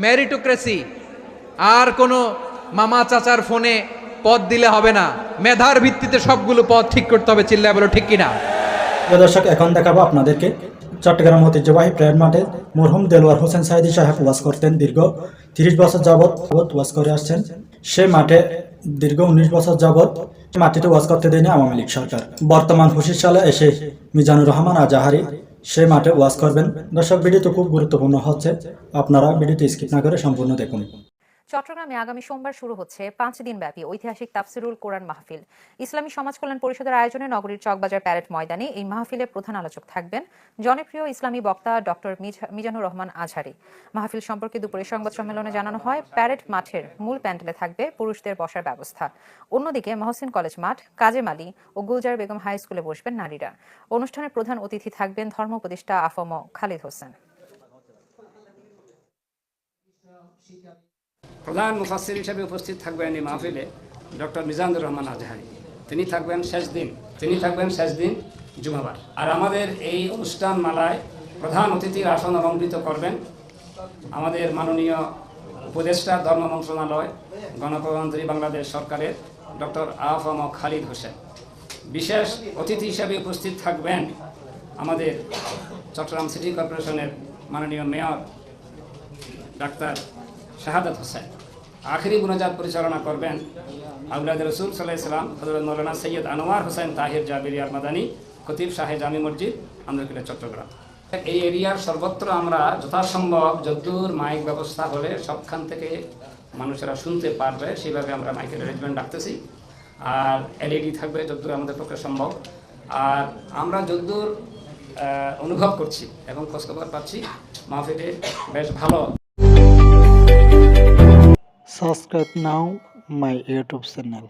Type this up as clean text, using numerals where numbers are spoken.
Meritocracy, আর কোনো মামা চাচার ফোনে পদ দিলে হবে না, মেধার ভিত্তিতে সবগুলো পদ ঠিক করতে হবে। চিল্লায় বলো ঠিক কিনা? প্রিয় দর্শক, এখন দেখাবো আপনাদেরকে চট্টগ্রাম ঐতিহ্যবাহী প্রেয়ার মাঠে মরহুম দেলোয়ার হোসেন সাইদি সাহেব ওয়াজ করতেন। দীর্ঘ 30 বছর যাবৎ ওয়াজ করে আসছেন। সে মাঠে দীর্ঘ 19 বছর যাবৎ মাটিতে ওয়াজ করতে দেয়নি আওয়ামী লীগ সরকার। বর্তমান 25 সালে এসে মিজানুর রহমান আজাহারি সে মাঠে ওয়াজ করবেন। দর্শক, ভিডিওটি খুব গুরুত্বপূর্ণ হচ্ছে, আপনারা ভিডিওটি স্কিপ না করে সম্পূর্ণ দেখুন। চট্টগ্রামে আগামী সোমবার শুরু হচ্ছে 5 দিন ব্যাপী ঐতিহাসিক তাফসিরুল কোরআন মাহফিল। ইসলামী সমাজ কল্যাণ পরিষদের আয়োজনে নগরীর চকবাজার প্যারেড ময়দানে এই মাহফিলে প্রধান আলোচক থাকবেন জনপ্রিয় ইসলামী বক্তা ডক্টর মিজানুর রহমান আজহারি। মাহফিল সম্পর্কে দুপুরে সংবাদ সম্মেলনে জানানো হয়, প্যারেড মাঠের মূল প্যান্ডেলে থাকবে পুরুষদের বসার ব্যবস্থা। অন্যদিকে মহসিন কলেজ মাঠ, কাজেম আলী ও গুলজার বেগম হাই স্কুলে বসবেন নারীরা। অনুষ্ঠানের প্রধান অতিথি থাকবেন ধর্ম উপদেষ্টা আফম খালিদ হোসেন। প্রধান মুফাসসির হিসেবে উপস্থিত থাকবেন এই মাহফিলে ডক্টর মিজানুর রহমান আজহারি। তিনি থাকবেন শেষ দিন জুমাবার। আর আমাদের এই অনুষ্ঠান মালায় প্রধান অতিথির আসন অলঙ্কৃত করবেন আমাদের মাননীয় উপদেষ্টা ধর্ম মন্ত্রণালয় গণপ্রজাতন্ত্রী বাংলাদেশ সরকারের ডক্টর আফম খালিদ হোসেন। বিশেষ অতিথি হিসেবে উপস্থিত থাকবেন আমাদের চট্টগ্রাম সিটি কর্পোরেশনের মাননীয় মেয়র ডাক্তার শাহাদাত হোসেন। আখেরি মুনাজাত পরিচালনা করবেন আউলাদ রসুল সাল্লাল্লাহু আলাইহি ওয়াসাল্লাম হযরত মাওলানা সৈয়দ আনোয়ার হোসেন তাহির জাবিরি আল মাদানী, খতিব শাহে জামি মসজিদ, আমরকিলা, চট্টগ্রাম। এই এরিয়ার সর্বত্র আমরা যথাসম্ভব যদ্দূর মাইক ব্যবস্থা হলে সবখান থেকে মানুষেরা শুনতে পারবে সেইভাবে আমরা মাইকের অ্যারেঞ্জমেন্ট রাখতেছি। আর এলইডি থাকবে যদ্দূর আমাদের পক্ষে সম্ভব। আর আমরা যদ্দূর অনুভব করছি এবং খোঁজখবর পাচ্ছি, মাহফিলে বেশ ভালো। Subscribe now my YouTube channel.